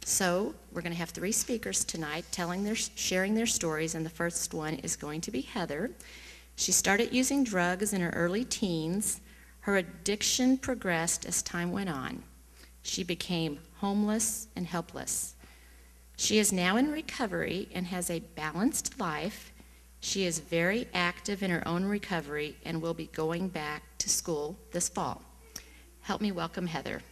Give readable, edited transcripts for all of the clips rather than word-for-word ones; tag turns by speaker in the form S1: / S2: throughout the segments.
S1: So we're going to have 3 speakers tonight sharing their stories, and the first one is going to be Heather. She started using drugs in her early teens. Her addiction progressed as time went on. She became homeless and helpless. She is now in recovery and has a balanced life. She is very active in her own recovery and will be going back to school this fall. Help me welcome Heather.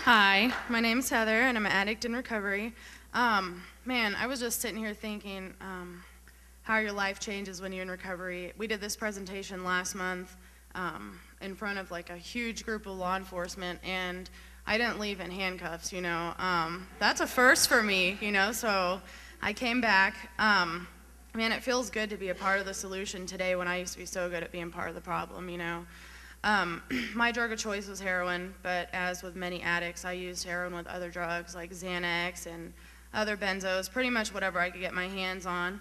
S2: Hi, my name's Heather, and I'm an addict in recovery. Man, I was just sitting here thinking how your life changes when you're in recovery. We did this presentation last month in front of like a huge group of law enforcement, and I didn't leave in handcuffs, you know. That's a first for me, you know, so I came back. Man, it feels good to be a part of the solution today when I used to be so good at being part of the problem, you know. My drug of choice was heroin, but as with many addicts, I used heroin with other drugs like Xanax and other benzos, pretty much whatever I could get my hands on.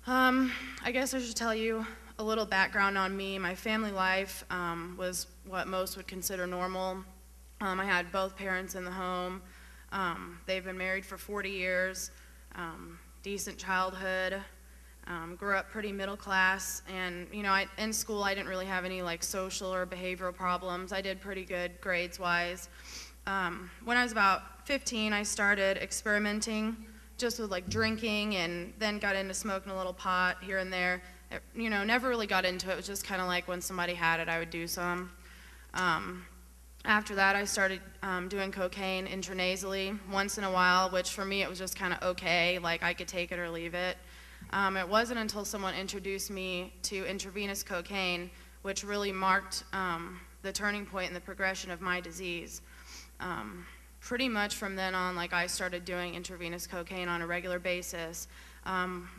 S2: I guess I should tell you a little background on me. My family life was what most would consider normal. I had both parents in the home. They've been married for 40 years, decent childhood. Grew up pretty middle class, and you know, in school I didn't really have any like social or behavioral problems. I did pretty good grades wise. When I was about 15, I started experimenting just with like drinking, and then got into smoking a little pot here and there. You know, never really got into it. It was just kind of like when somebody had it, I would do some. After that, I started doing cocaine intranasally once in a while, which for me it was just kind of okay, like I could take it or leave it. It wasn't until someone introduced me to intravenous cocaine, which really marked the turning point in the progression of my disease. Pretty much from then on, like I started doing intravenous cocaine on a regular basis,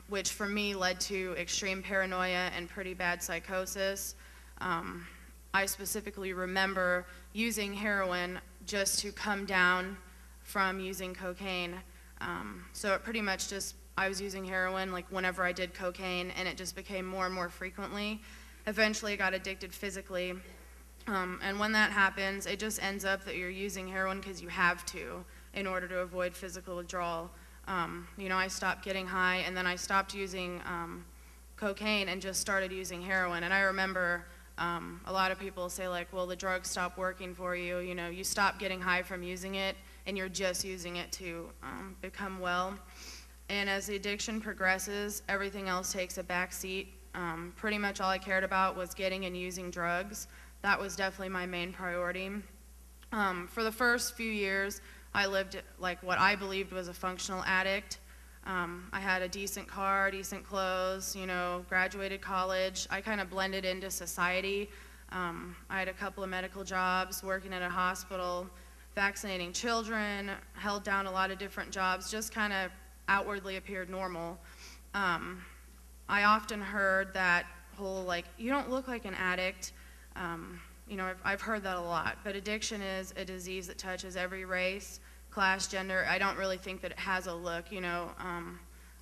S2: which for me led to extreme paranoia and pretty bad psychosis. I specifically remember using heroin just to come down from using cocaine. So it pretty much just, I was using heroin like whenever I did cocaine, and it just became more and more frequently. Eventually I got addicted physically, and when that happens, it just ends up that you're using heroin because you have to in order to avoid physical withdrawal. You know, I stopped getting high, and then I stopped using cocaine and just started using heroin. And I remember a lot of people say like, well, the drug stopped working for you, you know, you stop getting high from using it and you're just using it to become well. And as the addiction progresses, everything else takes a back seat. Pretty much all I cared about was getting and using drugs. That was definitely my main priority. For the first few years, I lived like what I believed was a functional addict. I had a decent car, decent clothes, you know, graduated college. I kind of blended into society. I had a couple of medical jobs, working at a hospital, vaccinating children, held down a lot of different jobs, just kind of outwardly appeared normal. I often heard that whole like, you don't look like an addict. You know, I've heard that a lot, but addiction is a disease that touches every race, class, gender. I don't really think that it has a look, you know.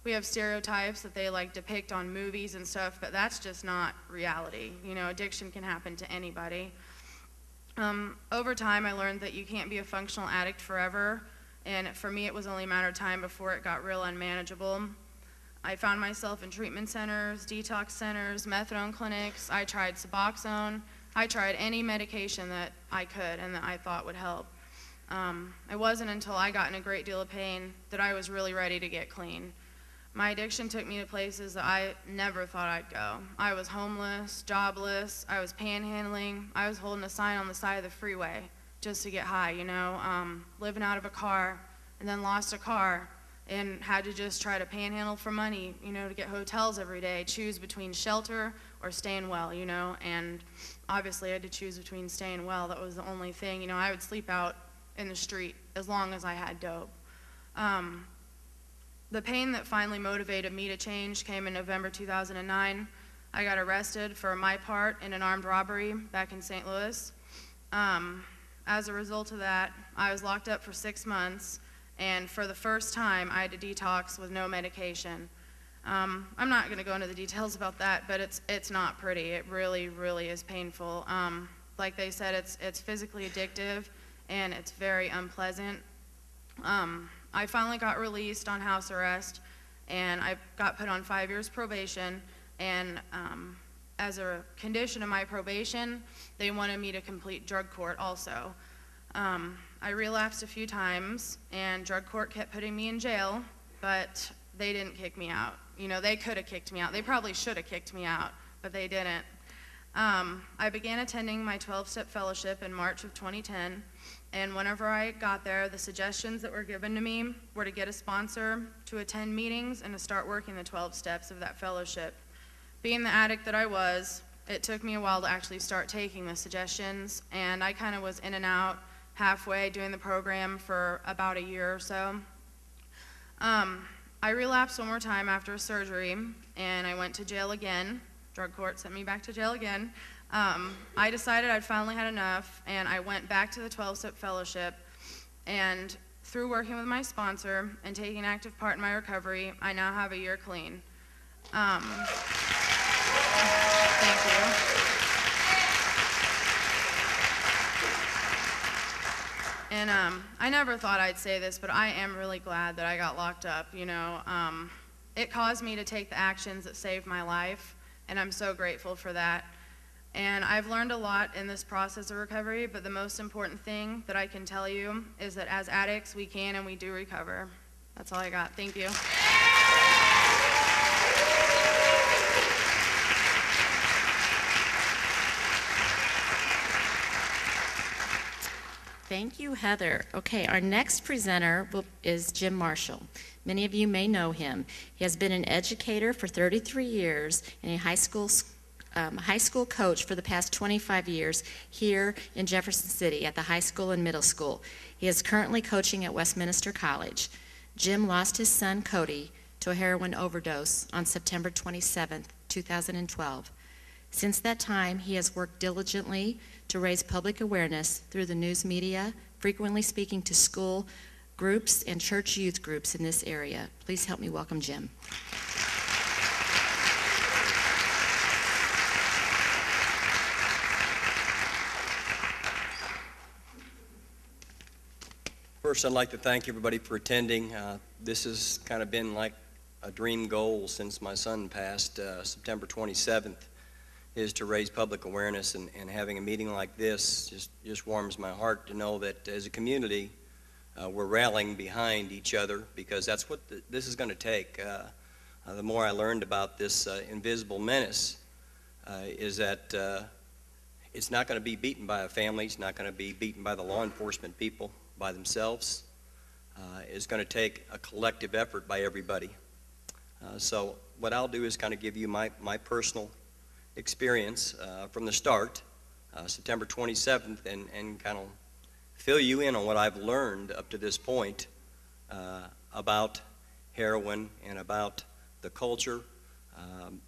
S2: We have stereotypes that they like depict on movies and stuff, but that's just not reality. You know, addiction can happen to anybody. Over time, I learned that you can't be a functional addict forever, and for me, it was only a matter of time before it got real unmanageable. I found myself in treatment centers, detox centers, methadone clinics. I tried Suboxone. I tried any medication that I could and that I thought would help. It wasn't until I got in a great deal of pain that I was really ready to get clean. My addiction took me to places that I never thought I'd go. I was homeless, jobless, I was panhandling, I was holding a sign on the side of the freeway just to get high, you know, living out of a car, and then lost a car and had to just try to panhandle for money, you know, to get hotels every day, choose between shelter or staying well, you know, and obviously I had to choose between staying well. That was the only thing, you know. I would sleep out in the street as long as I had dope. The pain that finally motivated me to change came in November 2009. I got arrested for my part in an armed robbery back in St. Louis. As a result of that, I was locked up for 6 months, and for the first time, I had to detox with no medication. I'm not going to go into the details about that, but it's not pretty. It really, really is painful. Like they said, it's physically addictive, and it's very unpleasant. I finally got released on house arrest, and I got put on 5 years probation, and as a condition of my probation, they wanted me to complete drug court also. I relapsed a few times, and drug court kept putting me in jail, but they didn't kick me out. You know, they could have kicked me out. They probably should have kicked me out, but they didn't. I began attending my 12-step fellowship in March of 2010, and whenever I got there, the suggestions that were given to me were to get a sponsor, to attend meetings, and to start working the 12 steps of that fellowship. Being the addict that I was, it took me a while to actually start taking the suggestions, and I kind of was in and out halfway doing the program for about a year or so. I relapsed one more time after a surgery, and I went to jail again. Drug court sent me back to jail again. I decided I'd finally had enough, and I went back to the 12-step fellowship, and through working with my sponsor and taking active part in my recovery, I now have a year clean. Thank you. And I never thought I'd say this, but I am really glad that I got locked up, you know. It caused me to take the actions that saved my life, and I'm so grateful for that. And I've learned a lot in this process of recovery, but the most important thing that I can tell you is that as addicts, we can and we do recover. That's all I got. Thank you.
S1: Thank you, Heather. Okay, our next presenter is Jim Marshall. Many of you may know him. He has been an educator for 33 years and a high school coach for the past 25 years here in Jefferson City at the high school and middle school. He is currently coaching at Westminster College. Jim lost his son, Cody, to a heroin overdose on September 27, 2012. Since that time, he has worked diligently to raise public awareness through the news media, frequently speaking to school groups and church youth groups in this area. Please help me welcome Jim.
S3: First, I'd like to thank everybody for attending. This has kind of been like a dream goal since my son passed. September 27th is to raise public awareness, and having a meeting like this just warms my heart to know that as a community we're rallying behind each other, because that's what this is going to take. The more I learned about this invisible menace is that it's not going to be beaten by a family, it's not going to be beaten by the law enforcement people by themselves. It's going to take a collective effort by everybody. So what I'll do is kind of give you my personal experience from the start, September 27th, and kind of fill you in on what I've learned up to this point about heroin and about the culture.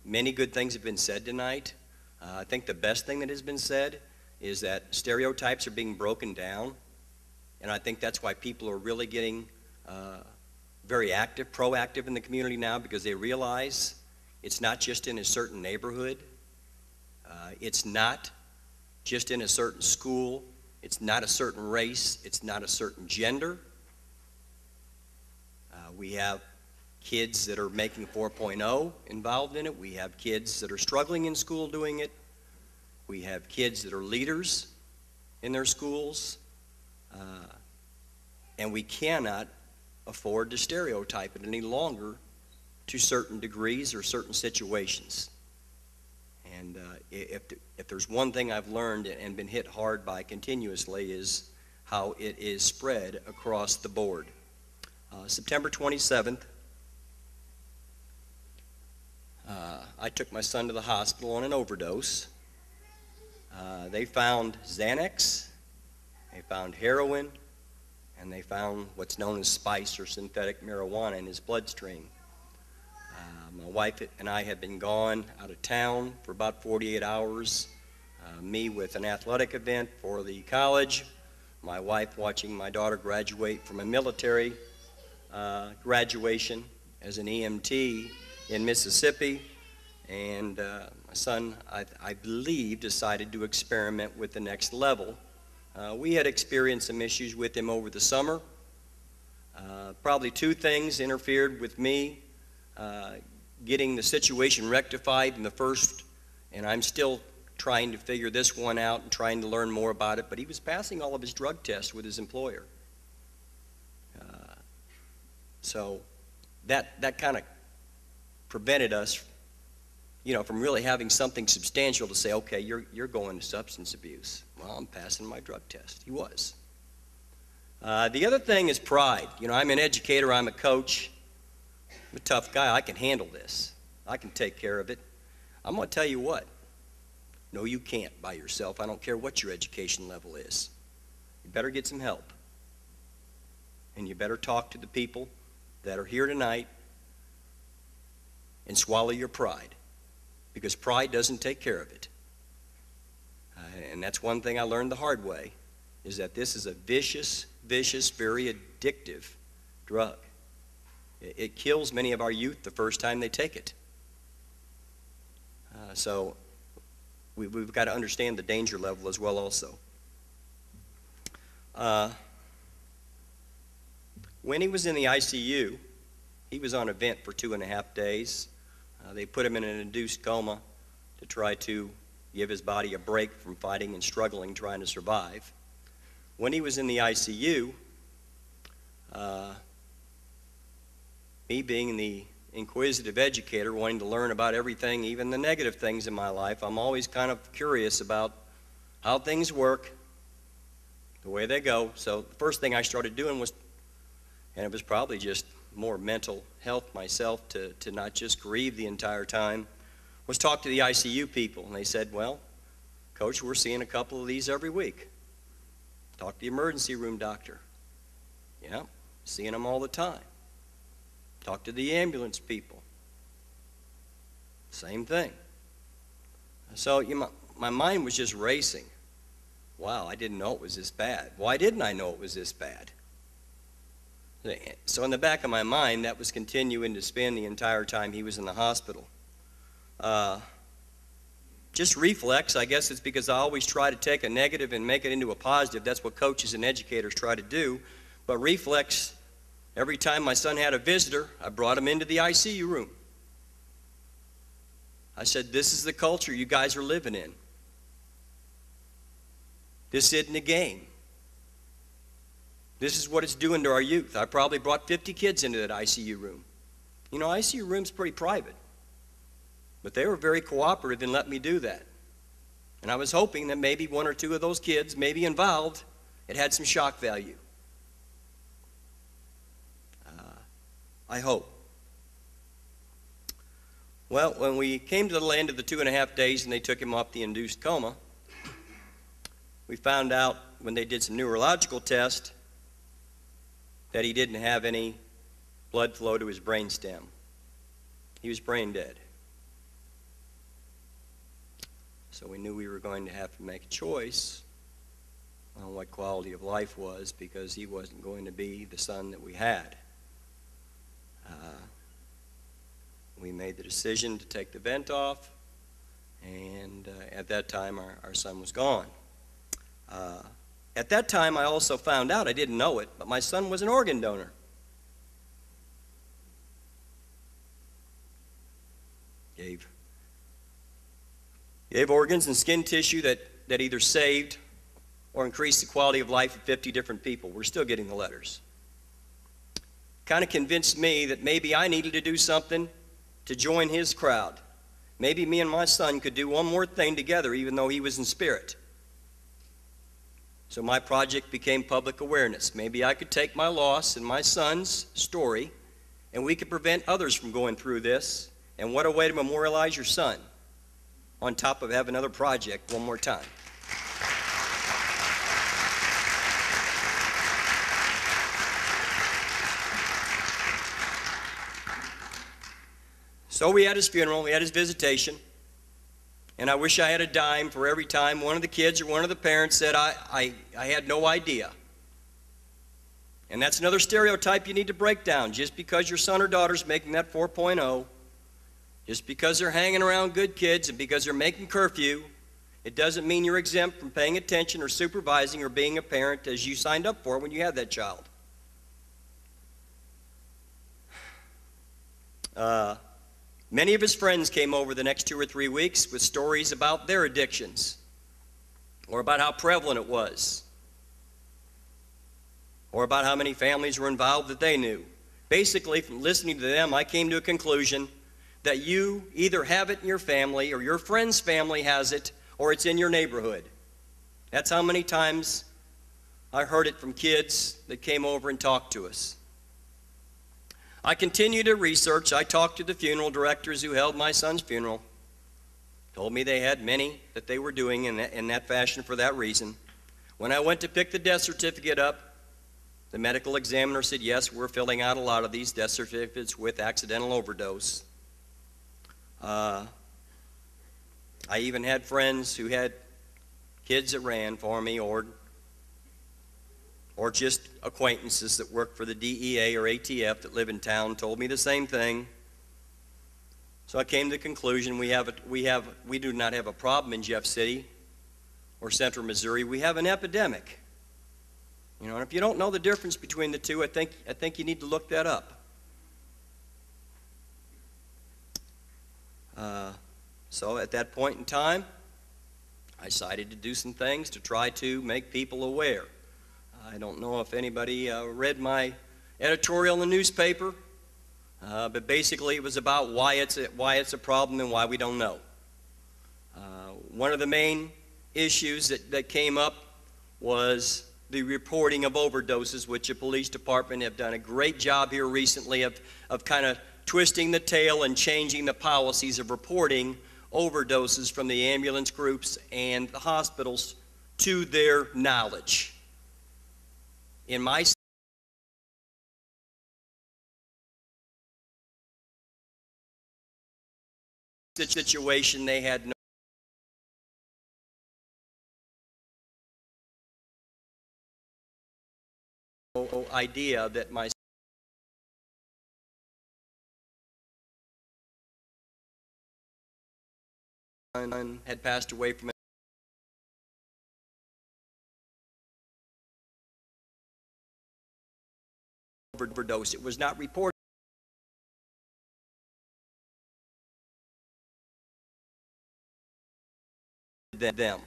S3: Many good things have been said tonight. I think the best thing that has been said is that stereotypes are being broken down, and I think that's why people are really getting very active, proactive in the community now, because they realize it's not just in a certain neighborhood. It's not just in a certain school. It's not a certain race. It's not a certain gender. We have kids that are making 4.0 involved in it. We have kids that are struggling in school doing it. We have kids that are leaders in their schools. And we cannot afford to stereotype it any longer to certain degrees or certain situations. And if there's one thing I've learned and been hit hard by continuously is how it is spread across the board. September 27th, I took my son to the hospital on an overdose. They found Xanax, they found heroin, and they found what's known as spice or synthetic marijuana in his bloodstream. My wife and I had been gone out of town for about 48 hours, me with an athletic event for the college, my wife watching my daughter graduate from a military graduation as an EMT in Mississippi, and my son, I believe, decided to experiment with the next level. We had experienced some issues with him over the summer. Probably two things interfered with me getting the situation rectified in the first, and I'm still trying to figure this one out and trying to learn more about it, but he was passing all of his drug tests with his employer. So that kind of prevented us, from really having something substantial to say, okay, you're going to substance abuse. Well, I'm passing my drug test. He was. The other thing is pride. I'm an educator, I'm a coach. I'm a tough guy, I can handle this. I can take care of it. I'm going to tell you what. No, you can't by yourself. I don't care what your education level is. You better get some help. And you better talk to the people that are here tonight and swallow your pride, because pride doesn't take care of it. And that's one thing I learned the hard way, is that this is a vicious, very addictive drug. It kills many of our youth the first time they take it. So we've got to understand the danger level as well also. When he was in the ICU, he was on a vent for 2.5 days. They put him in an induced coma to try to give his body a break from fighting and struggling, trying to survive. When he was in the ICU, me being the inquisitive educator, wanting to learn about everything, even the negative things in my life, I'm always kind of curious about how things work, the way they go. So the first thing I started doing was, and it was probably just more mental health myself to not just grieve the entire time, was talk to the ICU people. And they said, well, Coach, we're seeing a couple of these every week. Talk to the emergency room doctor. Yeah, seeing them all the time. Talk to the ambulance people. Same thing. So my mind was just racing. Wow, I didn't know it was this bad. Why didn't I know it was this bad? So in the back of my mind, that was continuing to spin the entire time he was in the hospital. Just reflex, I guess it's because I always try to take a negative and make it into a positive. That's what coaches and educators try to do. But reflex, every time my son had a visitor, I brought him into the ICU room. I said, this is the culture you guys are living in. This isn't a game. This is what it's doing to our youth. I probably brought 50 kids into that ICU room. ICU room's pretty private. But they were very cooperative and let me do that. And I was hoping that maybe one or two of those kids, maybe involved, it had some shock value. I hope. Well, when we came to the end of the 2.5 days and they took him off the induced coma, we found out when they did some neurological tests that he didn't have any blood flow to his brainstem. He was brain dead. So we knew we were going to have to make a choice on what quality of life was, because he wasn't going to be the son that we had. We made the decision to take the vent off, and at that time our son was gone. At that time I also found out, I didn't know it, but my son was an organ donor. Gave organs and skin tissue that either saved or increased the quality of life of 50 different people. We're still getting the letters. Kind of convinced me that maybe I needed to do something to join his crowd. Maybe me and my son could do one more thing together, even though he was in spirit. So my project became public awareness. Maybe I could take my loss and my son's story, and we could prevent others from going through this. And what a way to memorialize your son, on top of have another project one more time. So we had his funeral, we had his visitation, and I wish I had a dime for every time one of the kids or one of the parents said, I had no idea. And that's another stereotype you need to break down. Just because your son or daughter's making that 4.0, Just because they're hanging around good kids and because they're making curfew, it doesn't mean you're exempt from paying attention or supervising or being a parent as you signed up for when you had that child. Many of his friends came over the next 2 or 3 weeks with stories about their addictions or about how prevalent it was or about how many families were involved that they knew. Basically, from listening to them, I came to a conclusion that you either have it in your family or your friend's family has it or it's in your neighborhood. That's how many times I heard it from kids that came over and talked to us. I continued to research. I talked to the funeral directors who held my son's funeral. Told me they had many that they were doing in that fashion for that reason. When I went to pick the death certificate up, the medical examiner said, yes, we're filling out a lot of these death certificates with accidental overdose. I even had friends who had kids that ran for me or just acquaintances that worked for the DEA or ATF that live in town told me the same thing. So I came to the conclusion we do not have a problem in Jeff City or Central Missouri. We have an epidemic. You know, and if you don't know the difference between the two, I think you need to look that up. So at that point in time, I decided to do some things to try to make people aware. I don't know if anybody read my editorial in the newspaper, but basically it was about why it's a problem and why we don't know. One of the main issues that came up was the reporting of overdoses, which the police department have done a great job here recently of kind of twisting the tail and changing the policies of reporting overdoses from the ambulance groups and the hospitals to their knowledge. In my situation, they had no idea that my son had passed away from overdose. It was not reported. Them.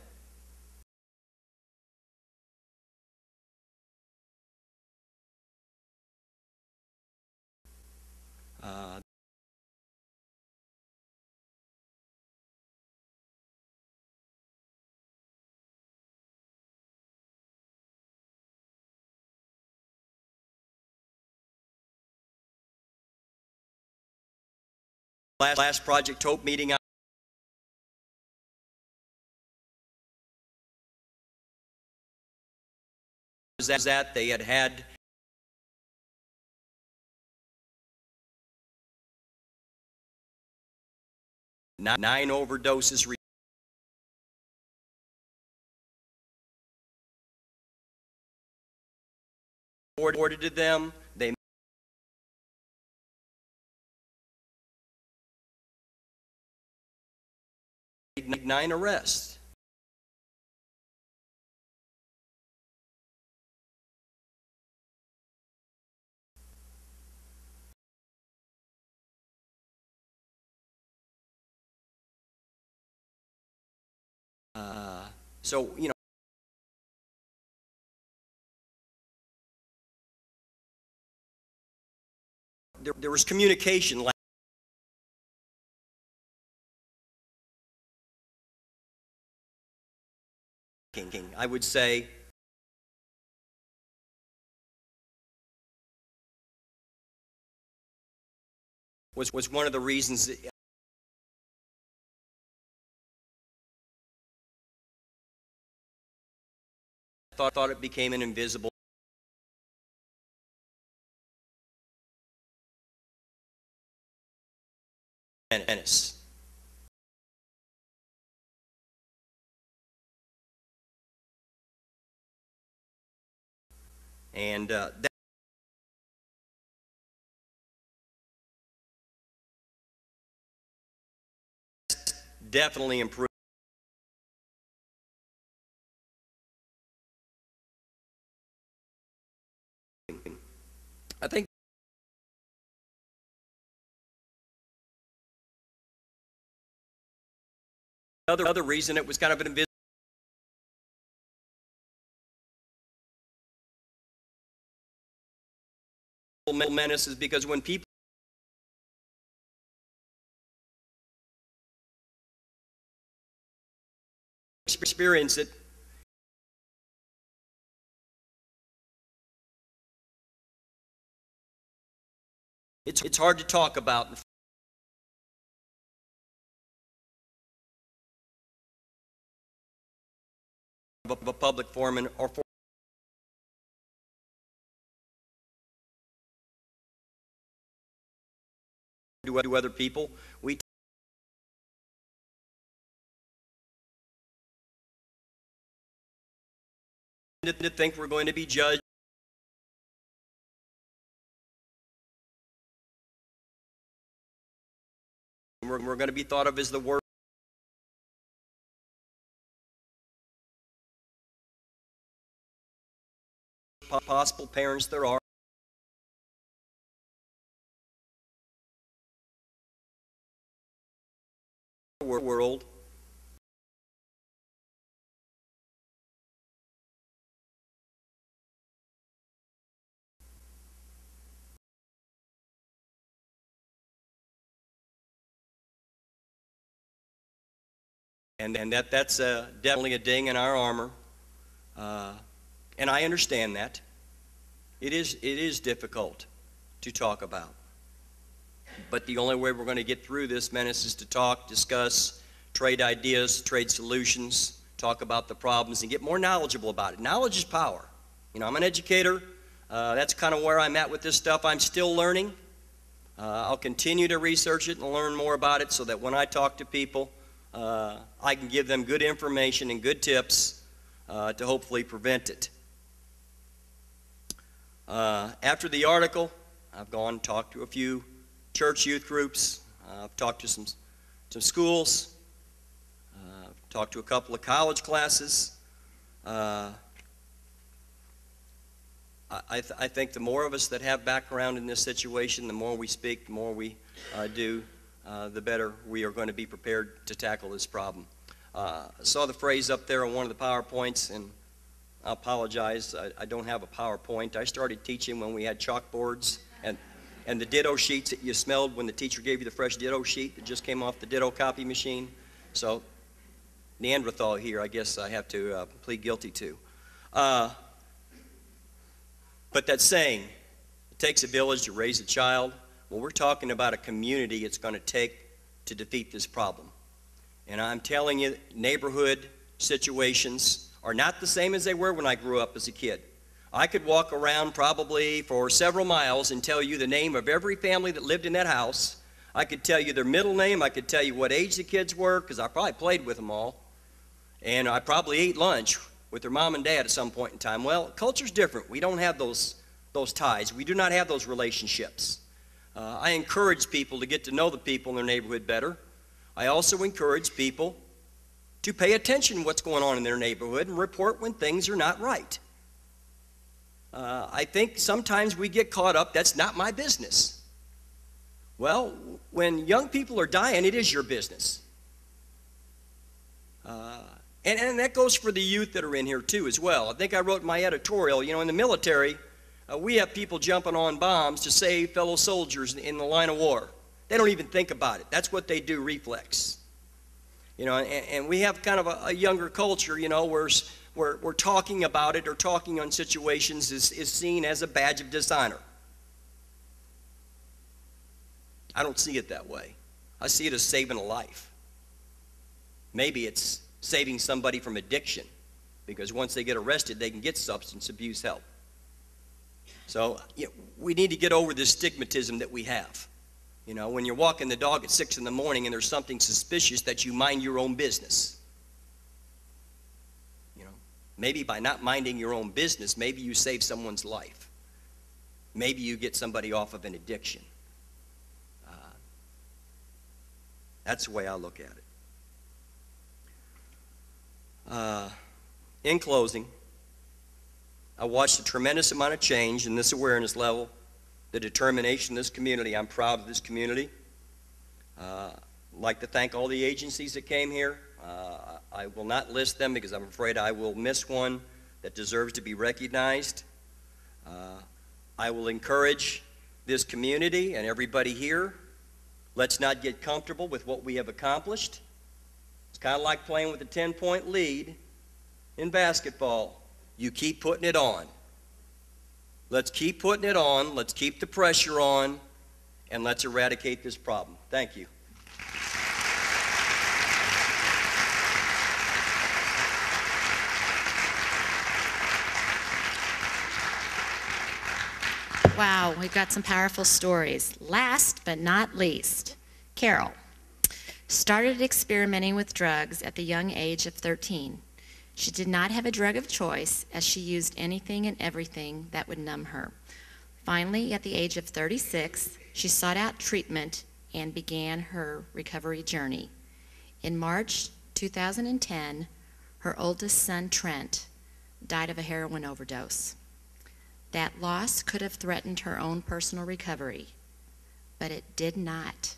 S3: Last Project Hope meeting I was at, they had 9 overdoses reported to them. They made 9 arrests. So, you know, there was communication lacking, I would say. Was one of the reasons that thought it became an invisible menace. And definitely improving. I think another reason it was kind of an invisible menace is because when people experience it, it's hard to talk about of a public forum or to other people. We tend to think we're going to be judged and we're going to be thought of as the worst possible parents there are. World. And that's definitely a ding in our armor, and I understand that. It is difficult to talk about, but the only way we're going to get through this menace is to talk, discuss, trade ideas, trade solutions, talk about the problems, and get more knowledgeable about it. Knowledge is power. You know, I'm an educator. That's kind of where I'm at with this stuff. I'm still learning. I'll continue to research it and learn more about it so that when I talk to people, I can give them good information and good tips to hopefully prevent it. After the article, I've gone and talked to a few church youth groups. I've talked to some schools. I've talked to a couple of college classes. I think the more of us that have background in this situation, the more we speak, the more we do, the better we are going to be prepared to tackle this problem. I saw the phrase up there on one of the PowerPoints, and I apologize, I don't have a PowerPoint. I started teaching when we had chalkboards and the ditto sheets that you smelled when the teacher gave you the fresh ditto sheet that just came off the ditto copy machine. So Neanderthal here, I guess I have to plead guilty to. But that saying, it takes a village to raise a child. Well, we're talking about a community it's going to take to defeat this problem. And I'm telling you, neighborhood situations are not the same as they were when I grew up as a kid. I could walk around probably for several miles and tell you the name of every family that lived in that house. I could tell you their middle name. I could tell you what age the kids were, because I probably played with them all. And I probably ate lunch with their mom and dad at some point in time. Well, culture's different. We don't have those ties. We do not have those relationships. I encourage people to get to know the people in their neighborhood better. I also encourage people to pay attention to what's going on in their neighborhood and report when things are not right. I think sometimes we get caught up, that's not my business. Well, when young people are dying, it is your business. And that goes for the youth that are in here too as well. I think I wrote in my editorial, you know, in the military, we have people jumping on bombs to save fellow soldiers in the line of war. They don't even think about it. That's what they do, reflex. You know, and we have kind of a younger culture, you know, where we're talking about it or talking on situations is seen as a badge of dishonor. I don't see it that way. I see it as saving a life. Maybe it's saving somebody from addiction, because once they get arrested, they can get substance abuse help. So you know, we need to get over this stigmatism that we have. You know, when you're walking the dog at 6 in the morning and there's something suspicious, that you mind your own business. You know, maybe by not minding your own business, maybe you save someone's life. Maybe you get somebody off of an addiction. That's the way I look at it. In closing, I watched a tremendous amount of change in this awareness level, the determination of this community. I'm proud of this community. I'd like to thank all the agencies that came here. I will not list them because I'm afraid I will miss one that deserves to be recognized. I will encourage this community and everybody here, let's not get comfortable with what we have accomplished. It's kind of like playing with a 10-point lead in basketball. You keep putting it on. Let's keep putting it on, let's keep the pressure on, and let's eradicate this problem. Thank you.
S1: Wow, we've got some powerful stories. Last but not least, Carol started experimenting with drugs at the young age of 13. She did not have a drug of choice, as she used anything and everything that would numb her. Finally, at the age of 36, she sought out treatment and began her recovery journey. In March 2010, her oldest son, Trent, died of a heroin overdose. That loss could have threatened her own personal recovery, but it did not.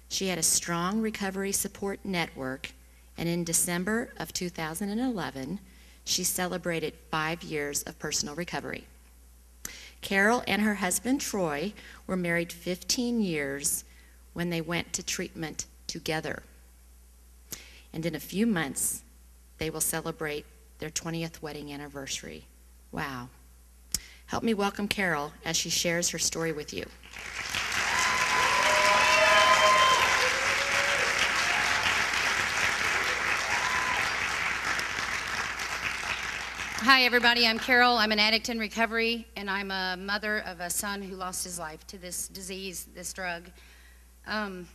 S1: She had a strong recovery support network, and in December of 2011, she celebrated 5 years of personal recovery. Carol and her husband, Troy, were married 15 years when they went to treatment together. And in a few months, they will celebrate their 20th wedding anniversary. Wow. Help me welcome Carol as she shares her story with you.
S4: Hi, everybody. I'm Carol. I'm an addict in recovery, and I'm a mother of a son who lost his life to this disease, this drug. I'm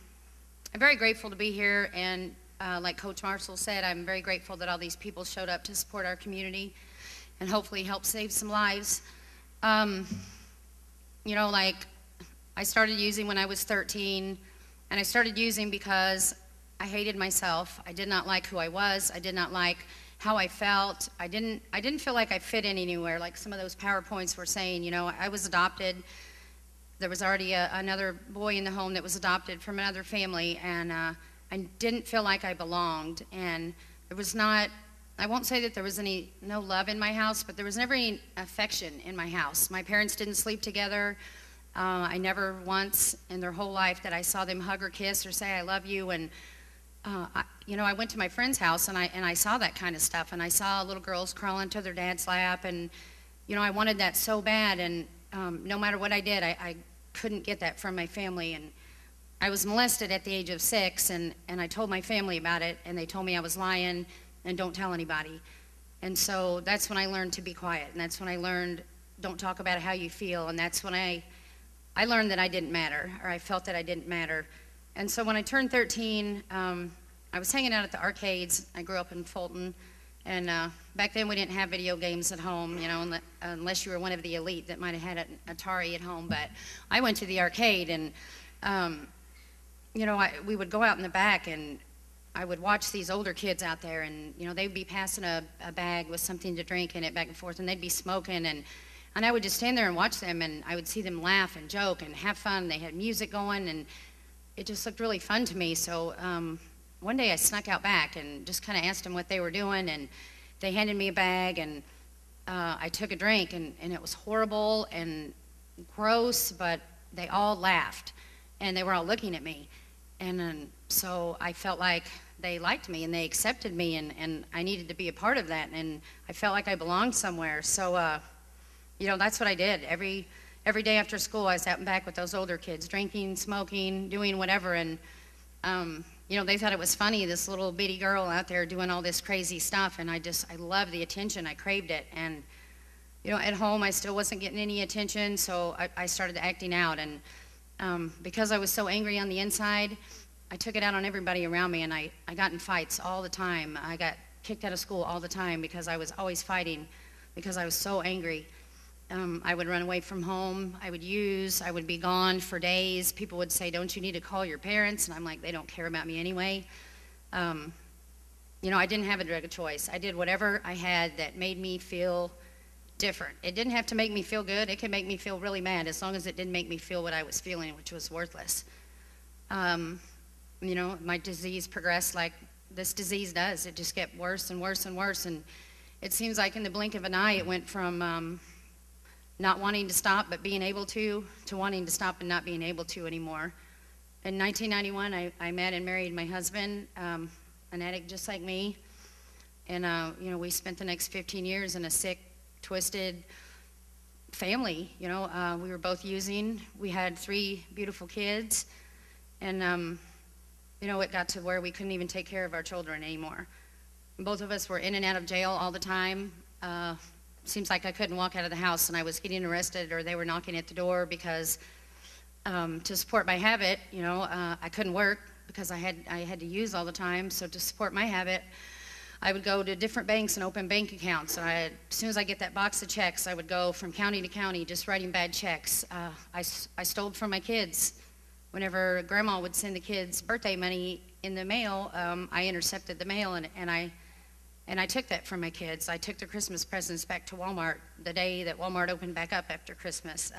S4: very grateful to be here, and like Coach Marshall said, I'm very grateful that all these people showed up to support our community and hopefully help save some lives. You know, like, I started using when I was 13, and I started using because I hated myself. I did not like who I was. I did not like how I felt. I didn't feel like I fit in anywhere, like some of those PowerPoints were saying. You know, I was adopted. There was already another boy in the home that was adopted from another family, and I didn't feel like I belonged. And there was not, I won't say that there was no love in my house, but there was never any affection in my house. My parents didn't sleep together. I never once in their whole life that I saw them hug or kiss or say I love you. And you know, I went to my friend's house and I saw that kind of stuff, and I saw little girls crawling to their dad's lap, and you know, I wanted that so bad. And no matter what I did, I couldn't get that from my family. And I was molested at the age of 6, and I told my family about it, and they told me I was lying and don't tell anybody. And so that's when I learned to be quiet, and that's when I learned don't talk about how you feel. And that's when I learned that I didn't matter, or I felt that I didn't matter. And so when I turned 13, I was hanging out at the arcades. I grew up in Fulton, and back then we didn't have video games at home, you know, unless you were one of the elite that might have had an Atari at home. But I went to the arcade, and you know, we would go out in the back, and I would watch these older kids out there, and you know, they'd be passing a bag with something to drink in it back and forth, and they'd be smoking, and I would just stand there and watch them, and I would see them laugh and joke and have fun. They had music going, and it just looked really fun to me. So one day I snuck out back and just kind of asked them what they were doing, and they handed me a bag, and I took a drink, and it was horrible and gross, but they all laughed, and they were all looking at me. And so I felt like they liked me and they accepted me, and I needed to be a part of that, and I felt like I belonged somewhere. So, you know, that's what I did. Every day after school, I was out and back with those older kids, drinking, smoking, doing whatever, and you know, they thought it was funny, this little bitty girl out there doing all this crazy stuff, and I loved the attention. I craved it. And you know, at home I still wasn't getting any attention, so I started acting out. And because I was so angry on the inside, I took it out on everybody around me, and I got in fights all the time. I got kicked out of school all the time because I was always fighting, because I was so angry. I would run away from home. I would be gone for days. People would say, don't you need to call your parents? And I'm like, they don't care about me anyway. you know, I didn't have a drug of choice. I did whatever I had that made me feel different. It didn't have to make me feel good. It could make me feel really mad as long as it didn't make me feel what I was feeling, which was worthless. You know, my disease progressed like this disease does. It just get worse and worse and worse. And it seems like in the blink of an eye, it went from not wanting to stop but being able to wanting to stop and not being able to anymore. In 1991, I met and married my husband, an addict just like me. And, you know, we spent the next 15 years in a sick, twisted family. You know, we were both using. We had 3 beautiful kids. And, you know, it got to where we couldn't even take care of our children anymore. Both of us were in and out of jail all the time. Seems like I couldn't walk out of the house and I was getting arrested or they were knocking at the door because to support my habit, you know, I couldn't work because I had to use all the time. So to support my habit, I would go to different banks and open bank accounts. As soon as I get that box of checks, I would go from county to county just writing bad checks. I stole from my kids. Whenever Grandma would send the kids birthday money in the mail, I intercepted the mail and I took that from my kids. I took the Christmas presents back to Walmart the day that Walmart opened back up after Christmas.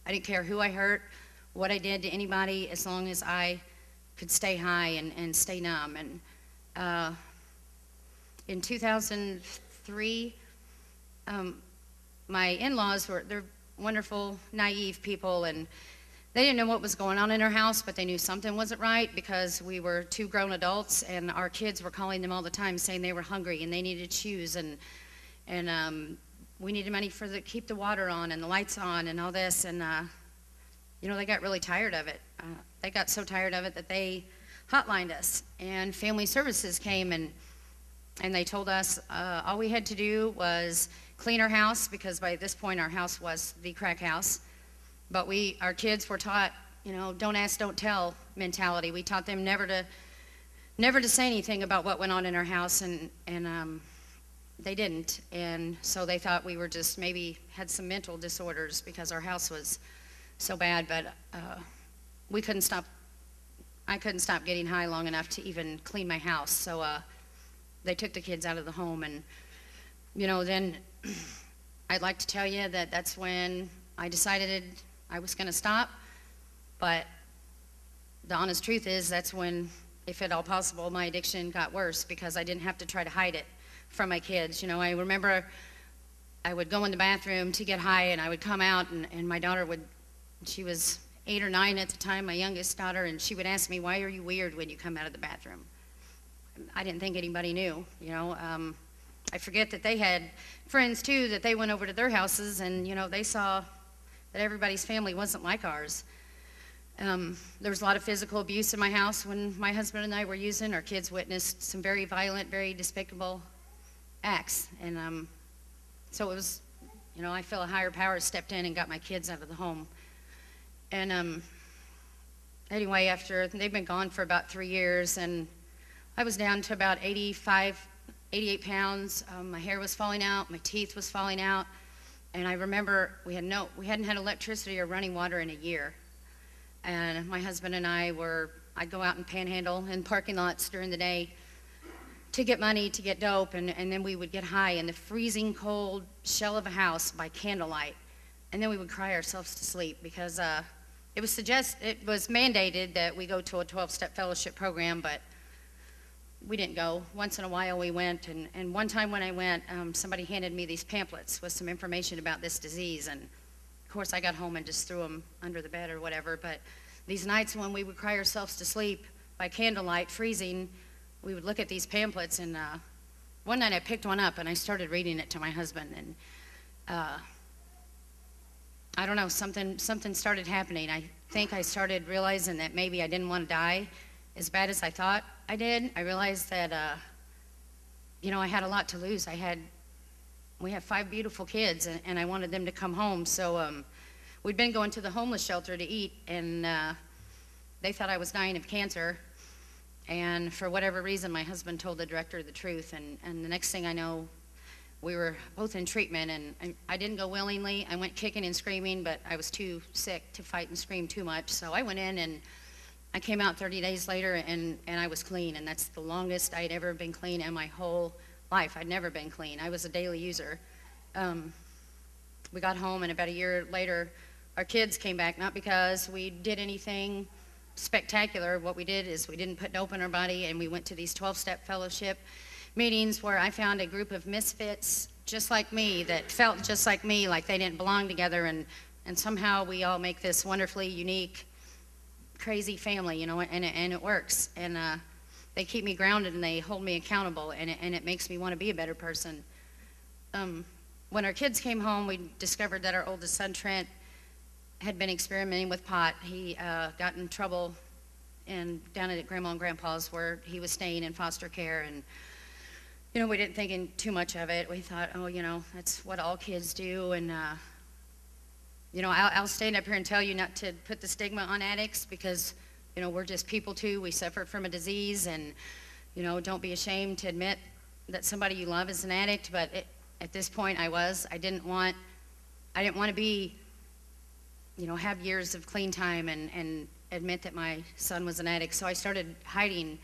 S4: I didn't care who I hurt, what I did to anybody, as long as I could stay high and stay numb. And in 2003, my in-laws they're wonderful, naive people, and they didn't know what was going on in our house, but they knew something wasn't right because we were 2 grown adults, and our kids were calling them all the time saying they were hungry and they needed shoes, and we needed money for keep the water on and the lights on and all this. And you know, they got really tired of it. They got so tired of it that they hotlined us, and Family Services came and they told us all we had to do was clean our house, because by this point our house was the crack house. But our kids were taught, you know, don't ask, don't tell mentality. We taught them never to say anything about what went on in our house, and they didn't. And so they thought we were just maybe had some mental disorders because our house was so bad. But we couldn't stop. I couldn't stop getting high long enough to even clean my house. So they took the kids out of the home, and you know, then I'd like to tell you that that's when I decided I was going to stop, but the honest truth is that's when, if at all possible, my addiction got worse because I didn't have to try to hide it from my kids. You know, I remember I would go in the bathroom to get high, and I would come out, and my daughter she was 8 or 9 at the time, my youngest daughter, and she would ask me, why are you weird when you come out of the bathroom? I didn't think anybody knew, you know. I forget that they had friends too, that they went over to their houses, and you know, they saw that everybody's family wasn't like ours. There was a lot of physical abuse in my house when my husband and I were using. Our kids witnessed some very violent, very despicable acts, and so it was, you know, I feel a higher power stepped in and got my kids out of the home. And anyway, after they've been gone for about 3 years, and I was down to about 88 pounds. My hair was falling out, my teeth was falling out, and I remember we hadn't had electricity or running water in a year. And my husband and I'd go out and panhandle in parking lots during the day to get money, to get dope, and then we would get high in the freezing cold shell of a house by candlelight, and then we would cry ourselves to sleep because it was mandated that we go to a 12-step fellowship program, but we didn't go. Once in a while we went, and one time when I went, somebody handed me these pamphlets with some information about this disease, and of course I got home and just threw them under the bed or whatever. But these nights when we would cry ourselves to sleep by candlelight, freezing, we would look at these pamphlets, and one night I picked one up and I started reading it to my husband, and I don't know, something started happening. I think I started realizing that maybe I didn't want to die as bad as I thought I did. I realized that, you know, I had a lot to lose. We have 5 beautiful kids, and I wanted them to come home. So we'd been going to the homeless shelter to eat, and they thought I was dying of cancer. And for whatever reason, my husband told the director the truth, and the next thing I know, we were both in treatment, and I didn't go willingly. I went kicking and screaming, but I was too sick to fight and scream too much. So I went in, and I came out 30 days later, and I was clean, and that's the longest I'd ever been clean in my whole life. I'd never been clean. I was a daily user. We got home, and about a year later, our kids came back, not because we did anything spectacular. What we did is we didn't put dope in our body, and we went to these 12-step fellowship meetings where I found a group of misfits just like me that felt just like me, like they didn't belong together, and somehow we all make this wonderfully unique, crazy family, you know, and it works. And they keep me grounded, and they hold me accountable, and it makes me want to be a better person. When our kids came home, we discovered that our oldest son, Trent, had been experimenting with pot. He got in trouble down at Grandma and Grandpa's, where he was staying in foster care, and you know, we didn't think too much of it. We thought, oh, you know, that's what all kids do, and you know, I'll stand up here and tell you not to put the stigma on addicts, because you know, we're just people too. We suffer from a disease, and you know, don't be ashamed to admit that somebody you love is an addict. But at this point, I didn't want to be, you know, have years of clean time and admit that my son was an addict. So I started hiding,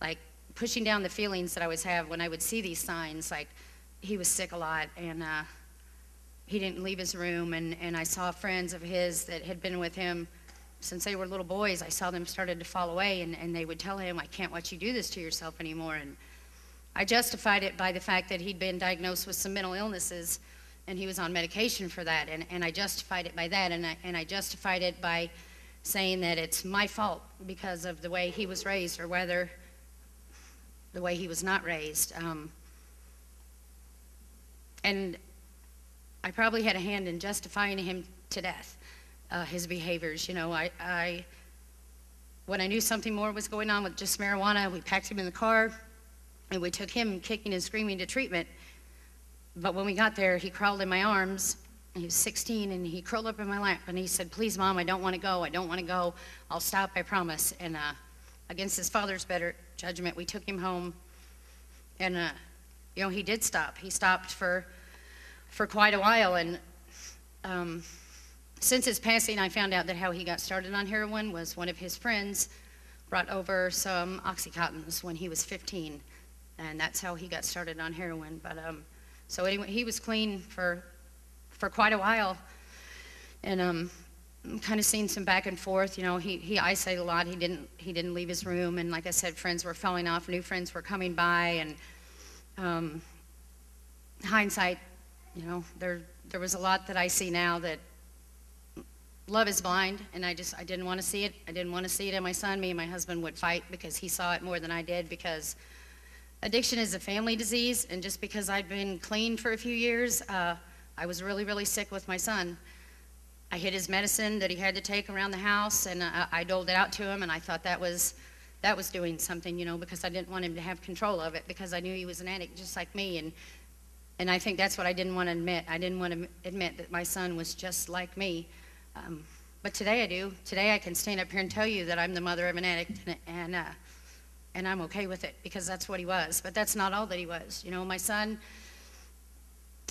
S4: like pushing down the feelings that I always have when I would see these signs, like he was sick a lot, and he didn't leave his room, and I saw friends of his that had been with him since they were little boys. I saw them started to fall away, and they would tell him, I can't watch you do this to yourself anymore. And I justified it by the fact that he'd been diagnosed with some mental illnesses, and he was on medication for that, and I justified it by that, and I justified it by saying that it's my fault because of the way he was raised, or whether the way he was not raised. And I probably had a hand in justifying him to death, his behaviors. You know, when I knew something more was going on with just marijuana, we packed him in the car, and we took him kicking and screaming to treatment. But when we got there, he crawled in my arms. He was 16, and he curled up in my lap, and he said, please, Mom, I don't want to go. I don't want to go. I'll stop, I promise. And against his father's better judgment, we took him home, and you know, he did stop. He stopped for quite a while, and since his passing, I found out that how he got started on heroin was one of his friends brought over some Oxycontins when he was 15, and that's how he got started on heroin. But so anyway, he was clean for quite a while, and kind of seen some back and forth. You know, he isolated a lot. He didn't leave his room, and like I said, friends were falling off, new friends were coming by, and hindsight, you know, there was a lot that I see now that love is blind, and I didn't want to see it. I didn't want to see it in my son. Me and my husband would fight because he saw it more than I did, because addiction is a family disease, and just because I'd been clean for a few years, I was really, really sick with my son. I hid his medicine that he had to take around the house, and I doled it out to him, and I thought that was doing something, you know, because I didn't want him to have control of it, because I knew he was an addict just like me, and I think that's what I didn't want to admit. I didn't want to admit that my son was just like me. But today I do. Today I can stand up here and tell you that I'm the mother of an addict, and I'm okay with it, because that's what he was. But that's not all that he was. You know, my son,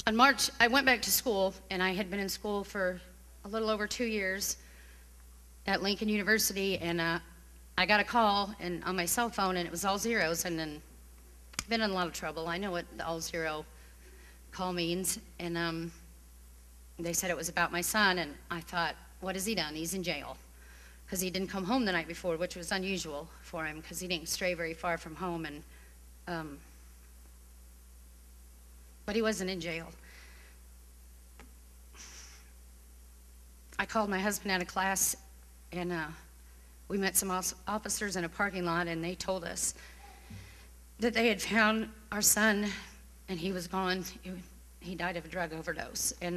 S4: in March, I went back to school, and I had been in school for a little over 2 years at Lincoln University, and I got a call on my cell phone, and it was all zeros, and then I've been in a lot of trouble. I know what the all zero call means, and they said it was about my son, and I thought, what has he done? He's in jail, because he didn't come home the night before, which was unusual for him, because he didn't stray very far from home, and but he wasn't in jail. I called my husband out of class, and we met some officers in a parking lot, and they told us that they had found our son, and he was gone. He died of a drug overdose. And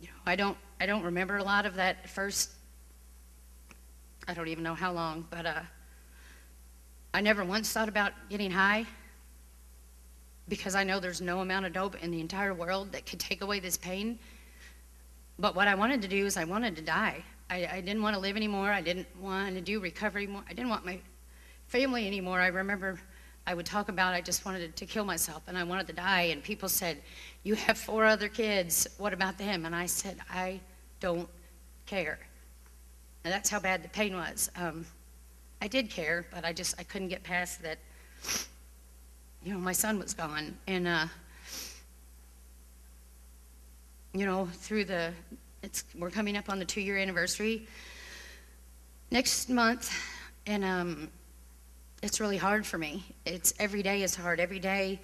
S4: you know, I don't remember a lot of that first. I don't even know how long, but I never once thought about getting high, because I know there's no amount of dope in the entire world that could take away this pain. But what I wanted to do is I wanted to die. I didn't want to live anymore. I didn't want to do recovery more. I didn't want my family anymore. I remember I would talk about I just wanted to kill myself, and I wanted to die. And people said, you have 4 other kids. What about them? And I said, I don't care. And that's how bad the pain was. I did care, but I couldn't get past that, you know, my son was gone. And, you know, we're coming up on the 2-year anniversary next month, and it's really hard for me. Every day is hard. Every day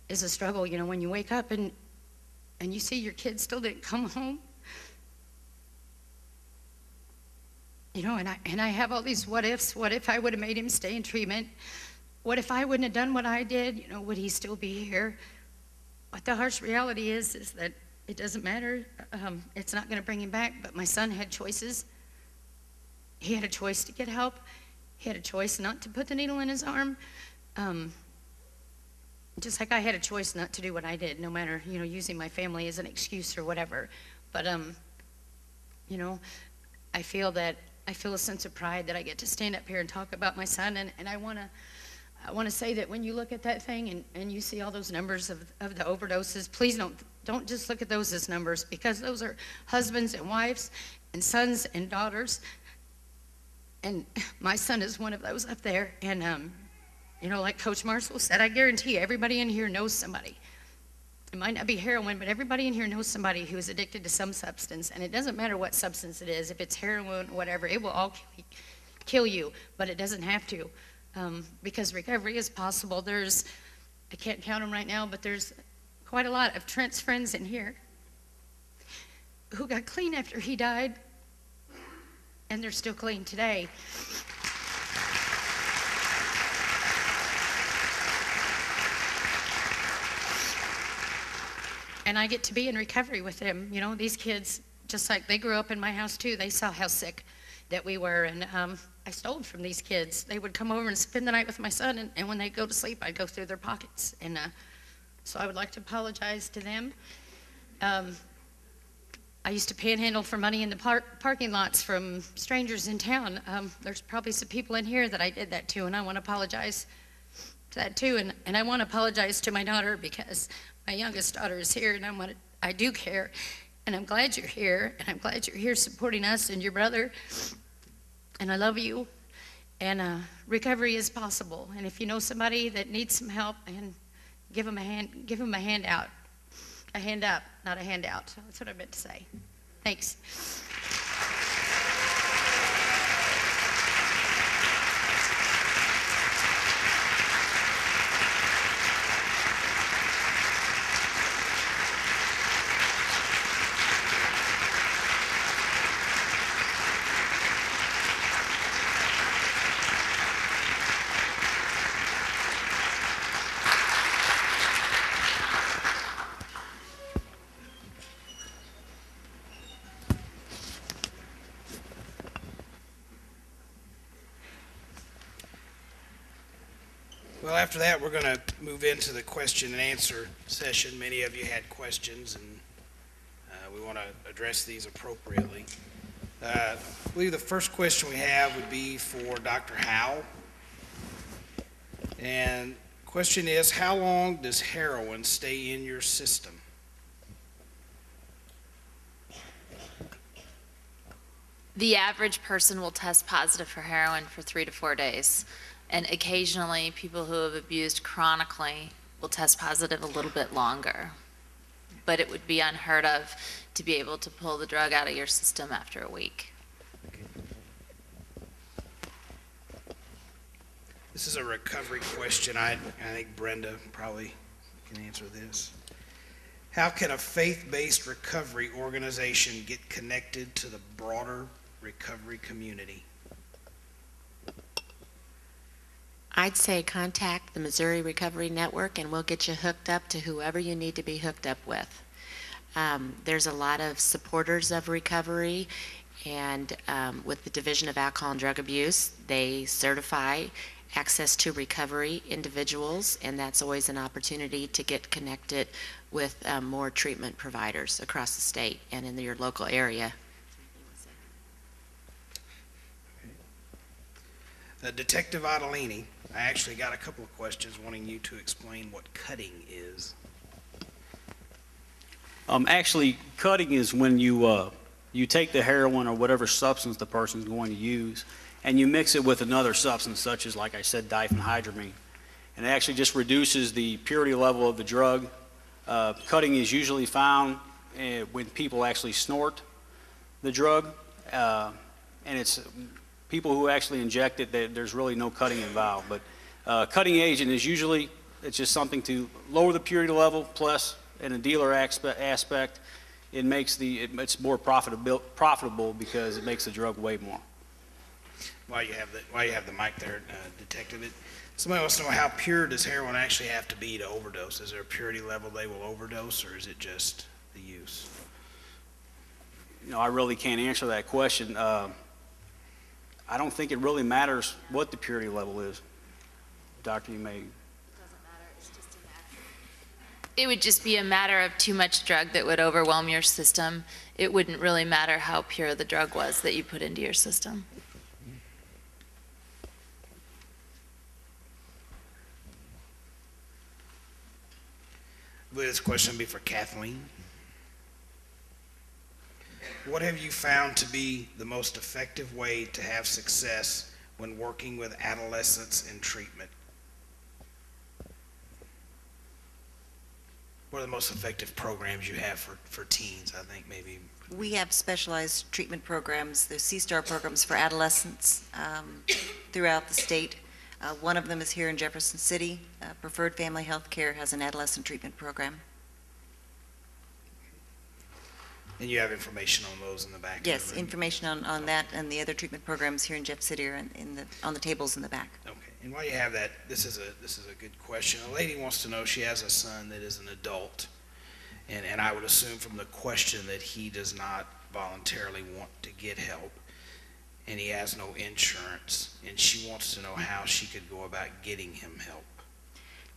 S4: is a struggle. You know, when you wake up and you see your kid still didn't come home, you know, and I have all these what ifs. What if I would have made him stay in treatment? What if I wouldn't have done what I did? You know, would he still be here? But the harsh reality is that it doesn't matter. It's not going to bring him back. But my son had choices. He had a choice to get help. He had a choice not to put the needle in his arm. Just like I had a choice not to do what I did, no matter, you know, using my family as an excuse or whatever. But, you know, I feel a sense of pride that I get to stand up here and talk about my son. And I want to say that when you look at that thing and you see all those numbers of the overdoses, please don't just look at those as numbers, because those are husbands and wives and sons and daughters. And my son is one of those up there. And, you know, like Coach Marshall said, I guarantee you, everybody in here knows somebody. It might not be heroin, but everybody in here knows somebody who is addicted to some substance. And it doesn't matter what substance it is. If it's heroin, whatever, it will all kill you, but it doesn't have to, because recovery is possible. I can't count them right now, but there's quite a lot of Trent's friends in here who got clean after he died, and they're still clean today. And I get to be in recovery with them. You know, these kids, just like they grew up in my house too, they saw how sick that we were. And I stole from these kids. They would come over and spend the night with my son, and when they'd go to sleep, I'd go through their pockets. And so I would like to apologize to them. I used to panhandle for money in the parking lots from strangers in town. There's probably some people in here that I did that to, and I want to apologize to that too. And I want to apologize to my daughter, because my youngest daughter is here, and I do care, and I'm glad you're here, and I'm glad you're here supporting us and your brother, and I love you. And recovery is possible, and if you know somebody that needs some help, and give them a hand out. A hand up, not a handout. That's what I meant to say. Thanks.
S5: Well, after that, we're going to move into the question and answer session. Many of you had questions, and we want to address these appropriately. I believe the first question we have would be for Dr. Howell. And the question is, how long does heroin stay in your system?
S6: The average person will test positive for heroin for 3 to 4 days. And occasionally, people who have abused chronically will test positive a little bit longer. But it would be unheard of to be able to pull the drug out of your system after a week.
S5: This is a recovery question. I think Brenda probably can answer this. How can a faith-based recovery organization get connected to the broader recovery community?
S7: I'd say contact the Missouri Recovery Network, and we'll get you hooked up to whoever you need to be hooked up with. There's a lot of supporters of recovery, and with the Division of Alcohol and Drug Abuse, they certify access to recovery individuals, and that's always an opportunity to get connected with more treatment providers across the state and in your local area.
S5: Detective Adelini, I actually got a couple of questions wanting you to explain what cutting is.
S8: Actually, cutting is when you You take the heroin or whatever substance the person's going to use, and you mix it with another substance such as, like I said, diphenhydramine. And it actually just reduces the purity level of the drug. Cutting is usually found when people actually snort the drug, and it's people who actually inject it, there's really no cutting involved. But cutting agent is usually, it's just something to lower the purity level, plus in a dealer aspect, it makes it's more profitable because it makes the drug weigh more.
S5: While you have the mic there, Detective, somebody wants to know, how pure does heroin actually have to be to overdose? Is there a purity level they will overdose, or is it just the use?
S8: You know, I really can't answer that question. I don't think it really matters what the purity level is. Doctor, you may.
S6: It would just be a matter of too much drug that would overwhelm your system. It wouldn't really matter how pure the drug was that you put into your system.
S5: I believe this question will be for Kathleen. What have you found to be the most effective way to have success when working with adolescents in treatment? What are the most effective programs you have for teens, I think maybe?
S9: We have specialized treatment programs. There's C-STAR programs for adolescents throughout the state. One of them is here in Jefferson City. Preferred Family Health Care has an adolescent treatment program.
S5: And you have information on those in the back?
S9: Yes, information on that and the other treatment programs here in Jeff City are on the tables in the back.
S5: Okay. And while you have that, this is a good question. A lady wants to know, she has a son that is an adult, and I would assume from the question that he does not voluntarily want to get help, and he has no insurance, and she wants to know how she could go about getting him help.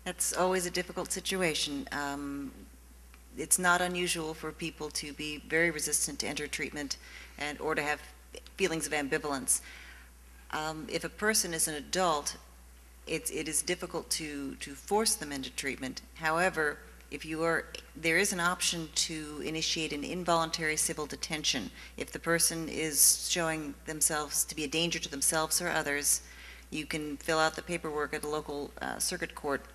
S9: That's always a difficult situation. It's not unusual for people to be very resistant to enter treatment or to have feelings of ambivalence. If a person is an adult, it is difficult to force them into treatment. However, there is an option to initiate an involuntary civil detention. If the person is showing themselves to be a danger to themselves or others, you can fill out the paperwork at a local circuit court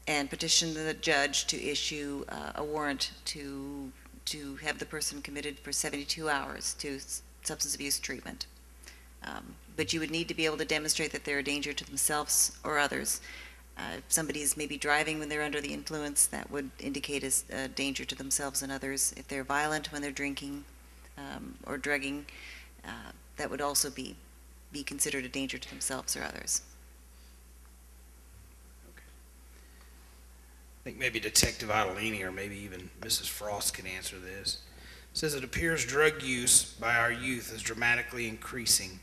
S9: and petition the judge to issue a warrant to have the person committed for 72 hours to substance abuse treatment. But you would need to be able to demonstrate that they're a danger to themselves or others. If somebody is maybe driving when they're under the influence, that would indicate as a danger to themselves and others. If they're violent when they're drinking or drugging, that would also be considered a danger to themselves or others.
S5: I think maybe Detective Adelini or maybe even Mrs. Frost can answer this. It says, it appears drug use by our youth is dramatically increasing.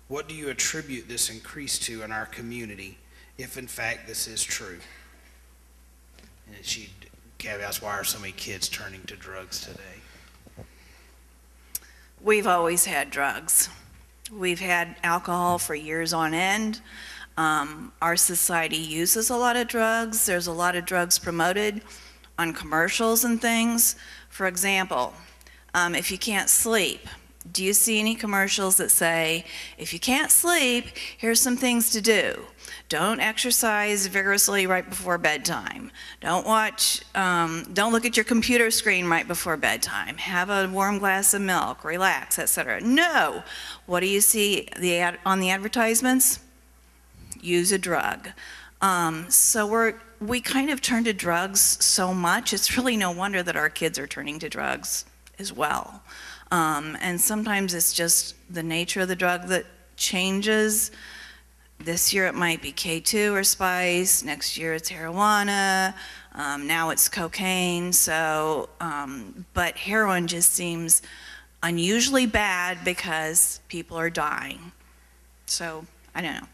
S5: What do you attribute this increase to in our community, if in fact this is true? And she caveats, why are so many kids turning to drugs today?
S10: We've always had drugs. We've had alcohol for years on end. Our society uses a lot of drugs. There's a lot of drugs promoted on commercials and things. For example, if you can't sleep, do you see any commercials that say, if you can't sleep, here's some things to do? Don't exercise vigorously right before bedtime. Don't look at your computer screen right before bedtime. Have a warm glass of milk, relax, etc. No. What do you see on the advertisements? Use a drug. So we kind of turn to drugs so much, it's really no wonder that our kids are turning to drugs as well. And sometimes it's just the nature of the drug that changes. This year it might be K2 or spice, next year it's marijuana, now it's cocaine. So, but heroin just seems unusually bad because people are dying. So, I don't know.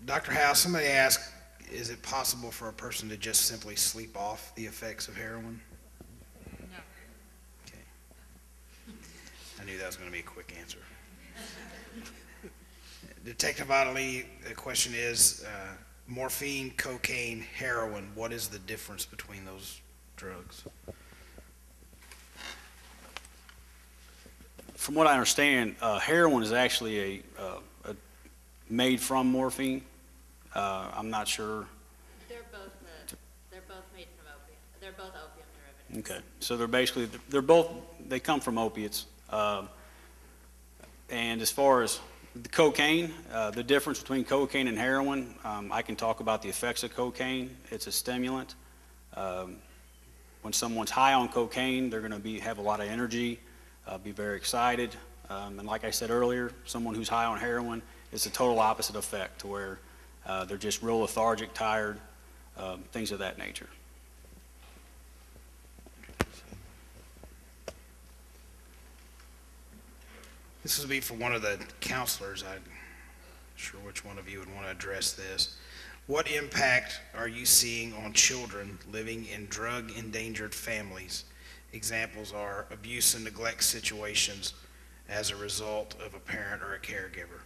S5: Dr. House, somebody asked, is it possible for a person to just simply sleep off the effects of heroin?
S4: No.
S5: Okay. I knew that was going to be a quick answer. Detective Ottilie, the question is, morphine, cocaine, heroin, what is the difference between those drugs?
S8: From what I understand, heroin is actually made from morphine. I'm not sure.
S6: They're both made from opium. They're both opium derivatives.
S8: Okay, so they come from opiates. And as far as the cocaine, the difference between cocaine and heroin, I can talk about the effects of cocaine. It's a stimulant. When someone's high on cocaine, they're going to have a lot of energy, be very excited. And like I said earlier, someone who's high on heroin, it's a total opposite effect, to where they're just real lethargic, tired, things of that nature.
S5: This would be for one of the counselors. I'm sure which one of you would want to address this. What impact are you seeing on children living in drug-endangered families? Examples are abuse and neglect situations as a result of a parent or a caregiver.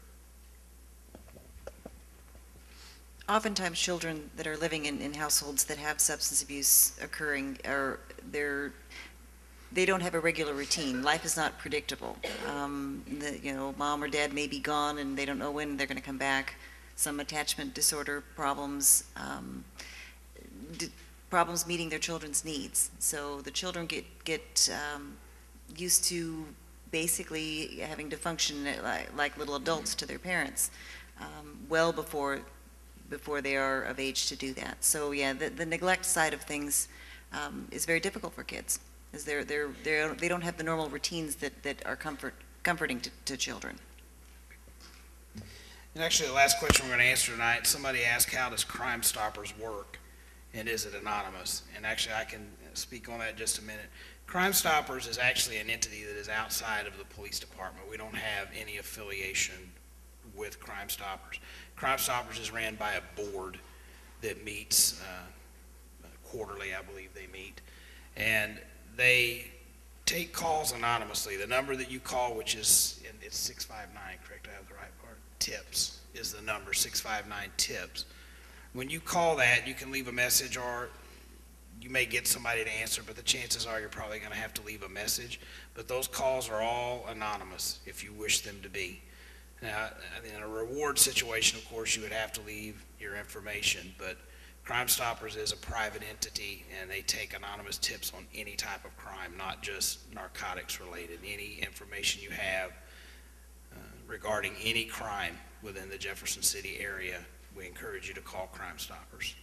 S9: Oftentimes, children that are living in households that have substance abuse occurring they don't have a regular routine. Life is not predictable. Mom or dad may be gone and they don't know when they're going to come back. Some attachment disorder problems, problems meeting their children's needs. So the children get used to basically having to function like little adults to their parents, well before they are of age to do that. So yeah, the neglect side of things is very difficult for kids, as they don't have the normal routines that are comforting to children.
S5: And actually, the last question we're going to answer tonight, somebody asked, how does Crime Stoppers work, and is it anonymous? And actually, I can speak on that in just a minute. Crime Stoppers is actually an entity that is outside of the police department. We don't have any affiliation with Crime Stoppers. Crime Stoppers is ran by a board that meets quarterly, I believe they meet, and they take calls anonymously. The number that you call, which is, it's 659, correct? I have the right part. TIPS is the number, 659 TIPS. When you call that, you can leave a message, or you may get somebody to answer, but the chances are you're probably going to have to leave a message. But those calls are all anonymous if you wish them to be. Now, in a reward situation, of course, you would have to leave your information, but Crime Stoppers is a private entity, and they take anonymous tips on any type of crime, not just narcotics related. Any information you have regarding any crime within the Jefferson City area, we encourage you to call Crime Stoppers.